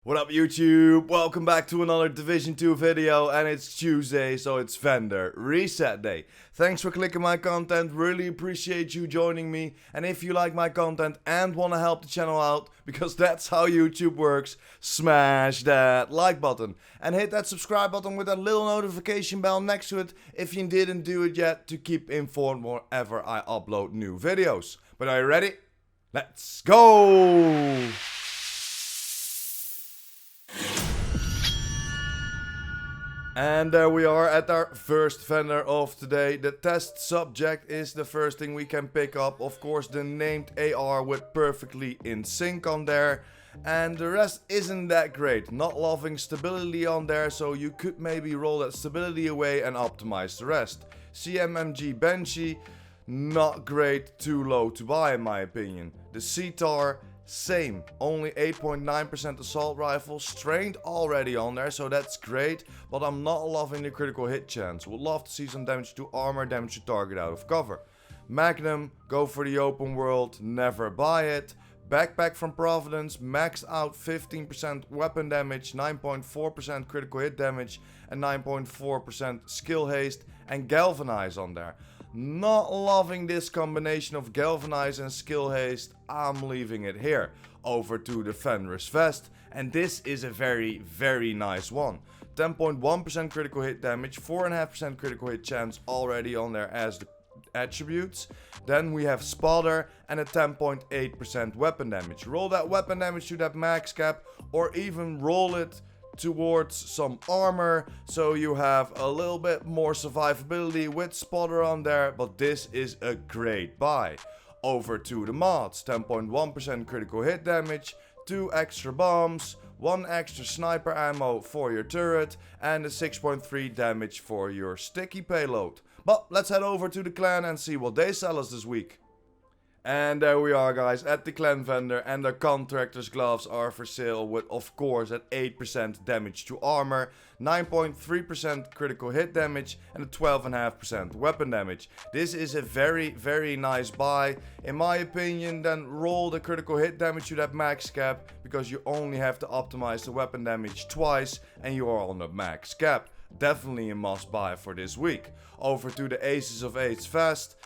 What up YouTube? Welcome back to another Division 2 video, and it's Tuesday, so it's vendor reset day. Thanks for clicking my content, really appreciate you joining me. And if you like my content and want to help the channel out, because that's how YouTube works, smash that like button. And hit that subscribe button with that little notification bell next to it if you didn't do it yet, to keep informed whenever I upload new videos. But are you ready? Let's go! And there we are at our first vendor of today. The test subject is the first thing we can pick up. Of course, the named AR with perfectly in sync on there. And the rest isn't that great. Not loving stability on there, so you could maybe roll that stability away and optimize the rest. CMMG Benchy, not great, too low to buy in my opinion. The CTAR, same, only 8.9% assault rifle, strained already on there, so that's great, but I'm not loving the critical hit chance. Would love to see some damage to armor, damage to target out of cover. Magnum, go for the open world, never buy it. Backpack from Providence, maxed out 15% weapon damage, 9.4% critical hit damage, and 9.4% skill haste, and galvanize on there. Not loving this combination of galvanize and skill haste. I'm leaving it here. Over to the Fenris Vest, and this is a very nice one. 10.1% critical hit damage, 4.5% critical hit chance already on there as the attributes. Then we have Spotter and a 10.8% weapon damage. Roll that weapon damage to that max cap, or even roll it towards some armor, so you have a little bit more survivability with Spotter on there, but this is a great buy. Over to the mods, 10.1% critical hit damage, 2 extra bombs, 1 extra sniper ammo for your turret, and a 6.3 damage for your sticky payload. But let's head over to the clan and see what they sell us this week. And there we are guys at the clan vendor, and the Contractor's gloves are for sale with, of course, at 8% damage to armor, 9.3% critical hit damage, and a 12.5% weapon damage. This is a very nice buy in my opinion. Then roll the critical hit damage to that max cap, because you only have to optimize the weapon damage twice and you are on the max cap. Definitely a must buy for this week. Over to the Aces of Eights vest.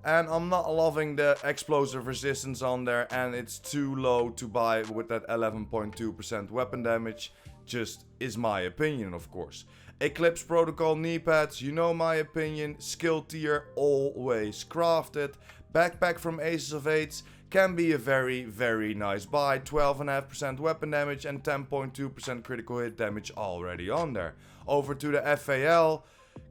And I'm not loving the explosive resistance on there, and it's too low to buy with that 11.2% weapon damage. Just is my opinion, of course. Eclipse Protocol knee pads, you know my opinion. Skill tier, always crafted. Backpack from Aces of Eights can be a very nice buy. 12.5% weapon damage and 10.2% critical hit damage already on there. Over to the FAL.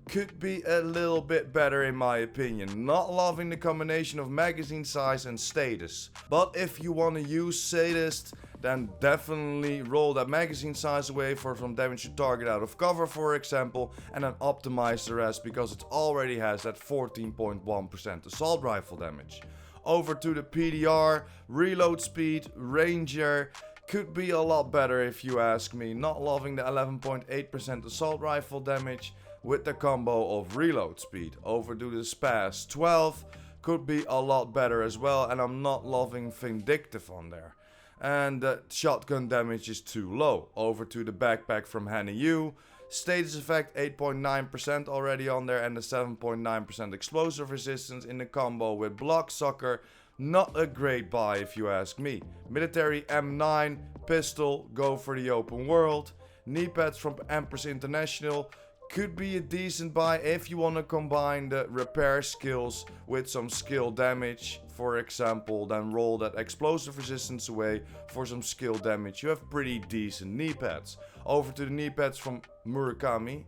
Could be a little bit better in my opinion. Not loving the combination of magazine size and status. But if you want to use sadist, then definitely roll that magazine size away for some damage to target out of cover, for example, and then optimize the rest, because it already has that 14.1% assault rifle damage. Over to the PDR, reload speed, ranger. Could be a lot better if you ask me. Not loving the 11.8% assault rifle damage with the combo of reload speed. Over to the Spaz 12, could be a lot better as well, and I'm not loving Vindictive on there. And the shotgun damage is too low. Over to the backpack from HannaU. Status effect 8.9% already on there, and the 7.9% explosive resistance in the combo with Blocksucker. Not a great buy if you ask me. Military M9, pistol, go for the open world. Knee pads from Empress International. Could be a decent buy if you want to combine the repair skills with some skill damage, for example. Then roll that explosive resistance away for some skill damage. You have pretty decent knee pads. Over to the knee pads from Murakami.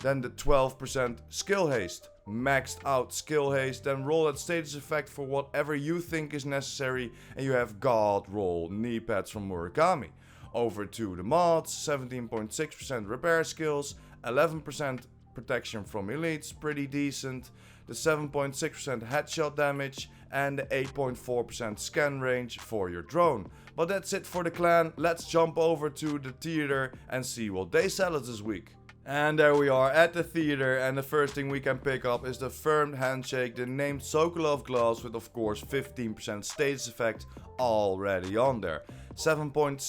Then the 12% skill haste. Maxed out skill haste. Then roll that status effect for whatever you think is necessary, and you have God roll knee pads from Murakami. Over to the mods, 17.6% repair skills, 11% protection from elites, pretty decent. The 7.6% headshot damage, and the 8.4% scan range for your drone. But that's it for the clan. Let's jump over to the theater and see what they sell us this week. And there we are at the theater, and the first thing we can pick up is the firm handshake, the named Sokolov gloves with of course 15% status effect already on there. 7.6%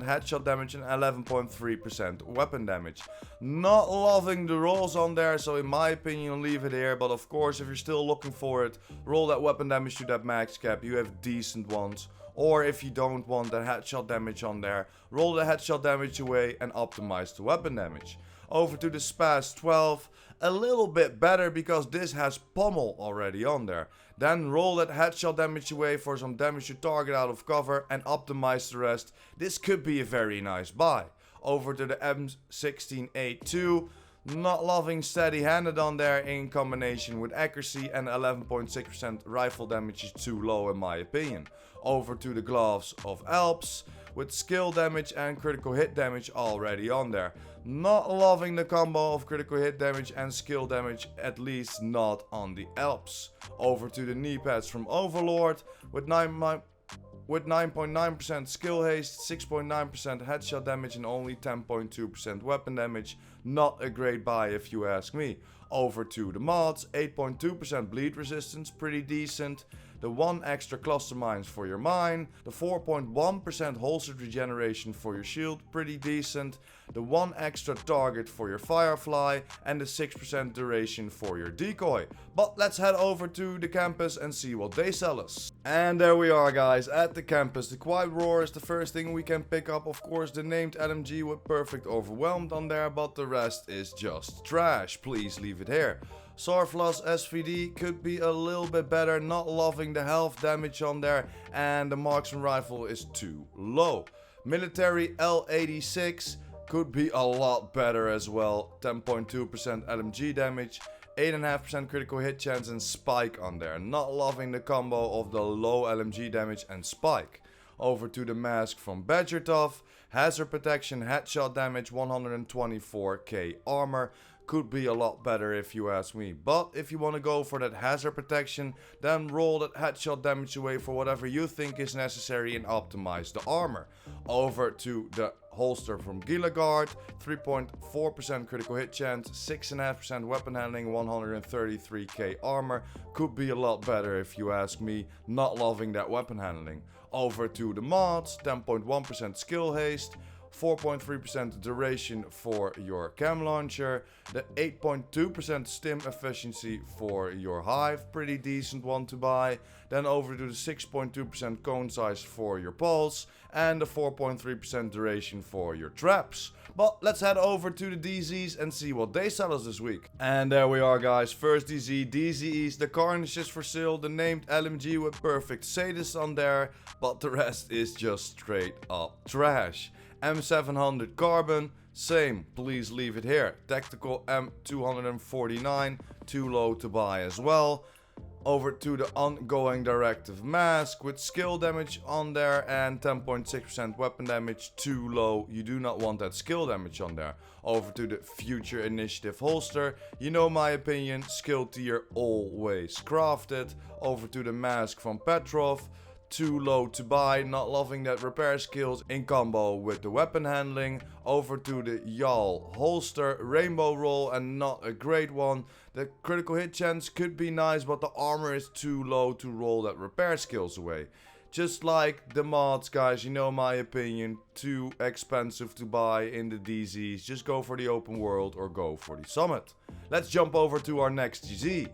headshot damage and 11.3% weapon damage. Not loving the rolls on there, so in my opinion leave it here, but of course if you're still looking for it, roll that weapon damage to that max cap, you have decent ones. Or if you don't want the headshot damage on there, roll the headshot damage away and optimize the weapon damage. Over to the Spaz 12, a little bit better because this has pommel already on there. Then roll that headshot damage away for some damage to target out of cover and optimize the rest. This could be a very nice buy. Over to the M16A2, not loving steady handed on there in combination with accuracy, and 11.6% rifle damage is too low in my opinion. Over to the gloves of Alps with skill damage and critical hit damage already on there. Not loving the combo of critical hit damage and skill damage, at least not on the Alps. Over to the knee pads from Overlord with 9.9% skill haste, 6.9% headshot damage and only 10.2% weapon damage. Not a great buy if you ask me. Over to the mods, 8.2% bleed resistance, pretty decent. The 1 extra cluster mines for your mine, the 4.1% holster regeneration for your shield, pretty decent. The 1 extra target for your firefly and the 6% duration for your decoy. But let's head over to the campus and see what they sell us. And there we are guys, at the campus. The Quiet Roar is the first thing we can pick up. Of course the named LMG with perfect overwhelmed on there, but the rest is just trash. Please leave it here. Sarflas SVD could be a little bit better, not loving the health damage on there, and the marksman rifle is too low. Military L86 could be a lot better as well, 10.2% LMG damage, 8.5% critical hit chance and spike on there. Not loving the combo of the low LMG damage and spike. Over to the mask from Badger Tough, hazard protection, headshot damage, 124k armor. Could be a lot better if you ask me, but if you want to go for that hazard protection, then roll that headshot damage away for whatever you think is necessary and optimize the armor. Over to the holster from Gilagard, 3.4% critical hit chance, 6.5% weapon handling, 133k armor. Could be a lot better if you ask me, not loving that weapon handling. Over to the mods, 10.1% skill haste, 4.3% duration for your cam launcher, the 8.2% stim efficiency for your hive, pretty decent one to buy. Then over to the 6.2% cone size for your pulse and the 4.3% duration for your traps. But let's head over to the DZs and see what they sell us this week. And there we are guys, first DZ, DZEs, the Carnage is for sale, the named LMG with perfect sadist on there, but the rest is just straight up trash. M700 Carbon, same, please leave it here. Tactical M249, too low to buy as well. Over to the ongoing directive mask with skill damage on there and 10.6% weapon damage, too low. You do not want that skill damage on there. Over to the future initiative holster, you know my opinion, skill tier always crafted. Over to the mask from Petrov, too low to buy, not loving that repair skills in combo with the weapon handling. Over to the Yal holster, rainbow roll and not a great one. The critical hit chance could be nice, but the armor is too low to roll that repair skills away. Just like the mods guys, you know my opinion, too expensive to buy in the DZs. Just go for the open world or go for the summit. Let's jump over to our next DZ.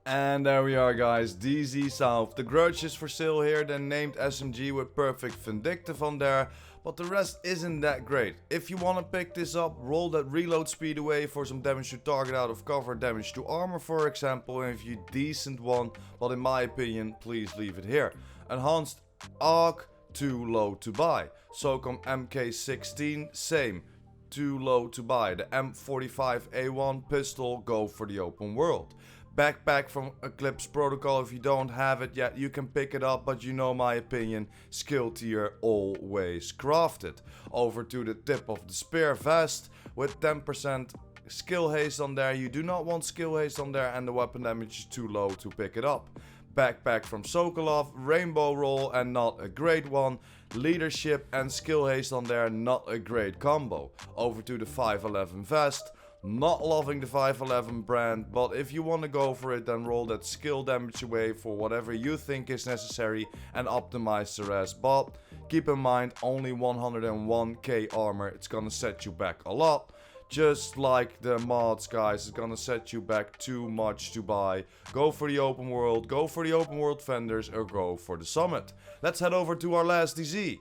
And there we are guys, DZ South. The Grudge is for sale here, then named SMG with perfect vindictive on there, but the rest isn't that great. If you want to pick this up, roll that reload speed away for some damage to target out of cover, damage to armor for example, and if you decent one, but in my opinion, please leave it here. Enhanced AUG, too low to buy. SOCOM MK16, same, too low to buy. The M45A1 pistol, go for the open world. Backpack from Eclipse Protocol, if you don't have it yet, you can pick it up, but you know my opinion, skill tier always crafted. Over to the tip of the spear vest with 10% skill haste on there. You do not want skill haste on there and the weapon damage is too low to pick it up. Backpack from Sokolov, rainbow roll and not a great one. Leadership and skill haste on there, not a great combo. Over to the 511 vest. Not loving the 511 brand, but if you want to go for it, then roll that skill damage away for whatever you think is necessary and optimize the rest. But keep in mind, only 101k armor, it's gonna set you back a lot. Just like the mods, guys, it's gonna set you back too much to buy. Go for the open world, go for the open world vendors, or go for the summit. Let's head over to our last DZ.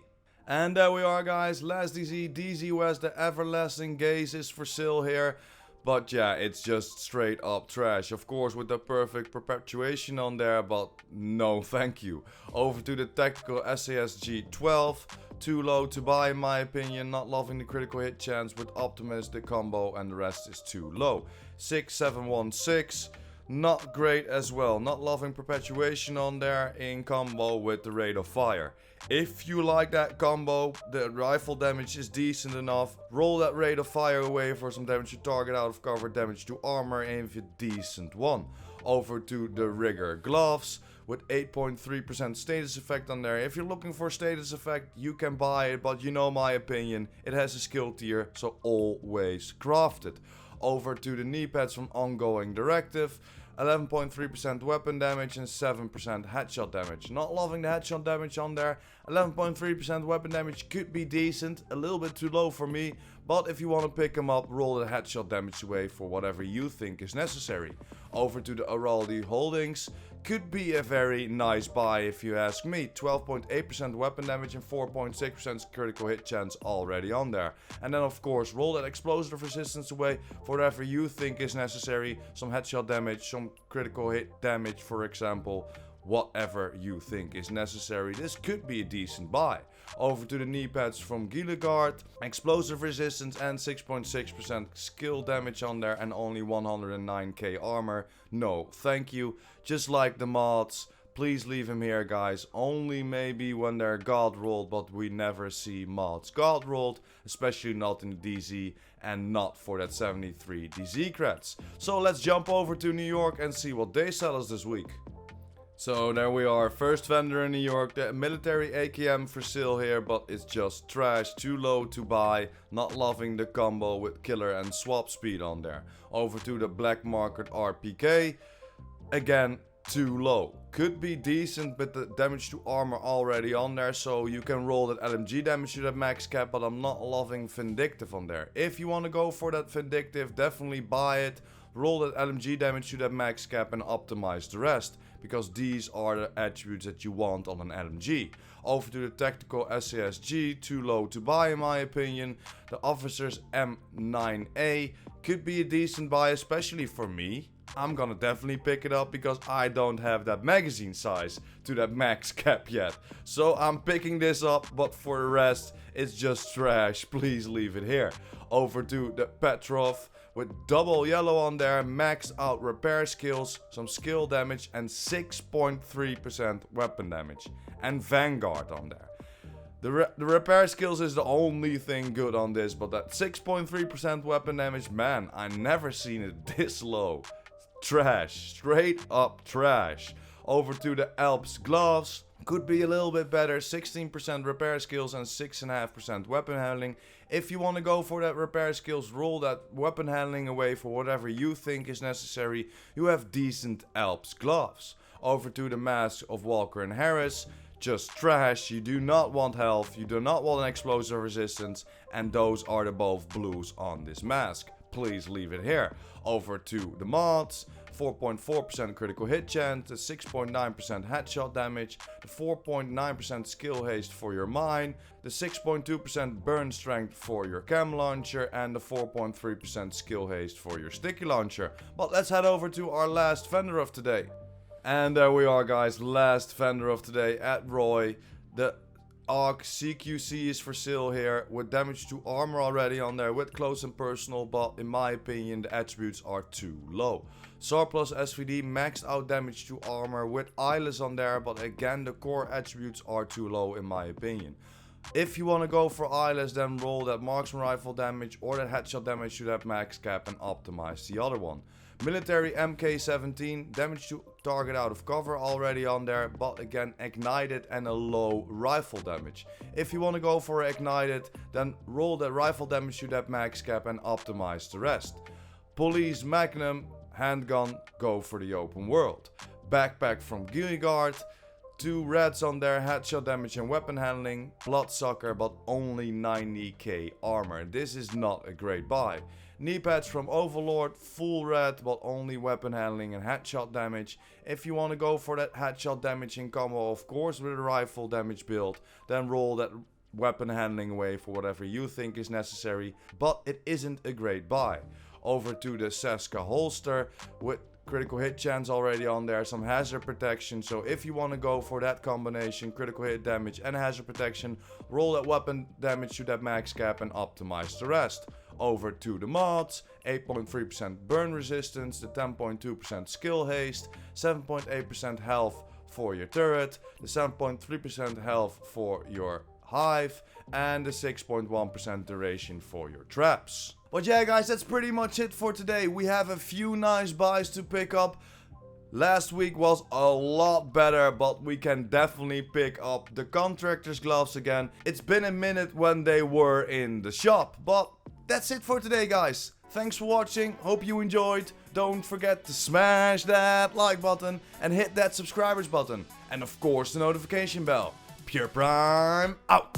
And there we are, guys, last DZ, DZ West, the Everlasting Gaze is for sale here. But yeah, it's just straight up trash. Of course, with the perfect perpetuation on there, but no thank you. Over to the Tactical SASG 12. Too low to buy in my opinion. Not loving the critical hit chance with Optimus, the combo, and the rest is too low. 6716. Not great as well. Not loving perpetuation on there in combo with the rate of fire. If you like that combo, the rifle damage is decent enough. Roll that rate of fire away for some damage to target, out of cover, damage to armor, and a decent one. Over to the Rigger Gloves with 8.3% status effect on there. If you're looking for status effect, you can buy it, but you know my opinion, it has a skill tier, so always craft it. Over to the knee pads from Ongoing Directive. 11.3% weapon damage and 7% headshot damage. Not loving the headshot damage on there. 11.3% weapon damage could be decent. A little bit too low for me. But if you want to pick them up, roll the headshot damage away for whatever you think is necessary. Over to the Araldi Holdings. Could be a very nice buy if you ask me. 12.8% weapon damage and 4.6% critical hit chance already on there. And then of course roll that explosive resistance away for whatever you think is necessary. Some headshot damage, some critical hit damage for example. Whatever you think is necessary. This could be a decent buy. Over to the knee pads from Gilligard. Explosive resistance and 6.6% skill damage on there and only 109k armor. No, thank you. Just like the mods. Please leave him here, guys. Only maybe when they're god rolled, but we never see mods god rolled, especially not in the DZ and not for that 73 DZ creds. So let's jump over to New York and see what they sell us this week. So there we are, first vendor in New York, the military AKM for sale here, but it's just trash, too low to buy, not loving the combo with killer and swap speed on there. Over to the black market RPK, again too low. Could be decent with the damage to armor already on there, so you can roll that LMG damage to that max cap, but I'm not loving Vindictive on there. If you want to go for that Vindictive, definitely buy it. Roll that LMG damage to that max cap and optimize the rest, because these are the attributes that you want on an LMG. Over to the Tactical SASG, too low to buy in my opinion. The Officer's M9A could be a decent buy, especially for me. I'm gonna definitely pick it up because I don't have that magazine size to that max cap yet. So I'm picking this up, but for the rest, it's just trash. Please leave it here. Over to the Petrov with double yellow on there, max out repair skills, some skill damage and 6.3% weapon damage. And Vanguard on there. The repair skills is the only thing good on this, but that 6.3% weapon damage, man, I never seen it this low. Trash, straight up trash. Over to the Alps Gloves. Could be a little bit better, 16% repair skills and 6.5% weapon handling. If you want to go for that repair skills, roll that weapon handling away for whatever you think is necessary. You have decent Alps Gloves. Over to the Mask of Walker and Harris. Just trash. You do not want health, you do not want an explosive resistance, and those are the both blues on this mask. Please leave it here. Over to the mods. 4.4% critical hit chance, the 6.9% headshot damage, the 4.9% skill haste for your mine, the 6.2% burn strength for your cam launcher, and the 4.3% skill haste for your sticky launcher. But let's head over to our last vendor of today. And there we are, guys, last vendor of today at Roy. The AUG CQC is for sale here with damage to armor already on there with close and personal, but in my opinion the attributes are too low. Surplus SVD maxed out damage to armor with eyeless on there, but again the core attributes are too low in my opinion. If you want to go for eyeless, then roll that marksman rifle damage or that headshot damage to that max cap and optimize the other one. Military MK17, damage to target out of cover already on there, but again ignited and a low rifle damage. If you want to go for ignited, then roll that rifle damage to that max cap and optimize the rest. Police Magnum handgun, go for the open world. Backpack from GOOO, 2 reds on there, headshot damage and weapon handling. Bloodsucker, but only 90k armor. This is not a great buy. Knee pads from Overlord, full red, but only weapon handling and headshot damage. If you want to go for that headshot damage in combo, of course, with a rifle damage build, then roll that weapon handling away for whatever you think is necessary, but it isn't a great buy. Over to the Seska holster with critical hit chance already on there, some hazard protection. So if you want to go for that combination, critical hit damage and hazard protection, roll that weapon damage to that max cap and optimize the rest. Over to the mods, 8.3% burn resistance, the 10.2% skill haste, 7.8% health for your turret, the 7.3% health for your hive, and the 6.1% duration for your traps. But yeah guys, that's pretty much it for today. We have a few nice buys to pick up. Last week was a lot better, but we can definitely pick up the Contractor's gloves again. It's been a minute when they were in the shop, but that's it for today guys. Thanks for watching, hope you enjoyed. Don't forget to smash that like button and hit that subscribers button. And of course the notification bell. PurePrime out!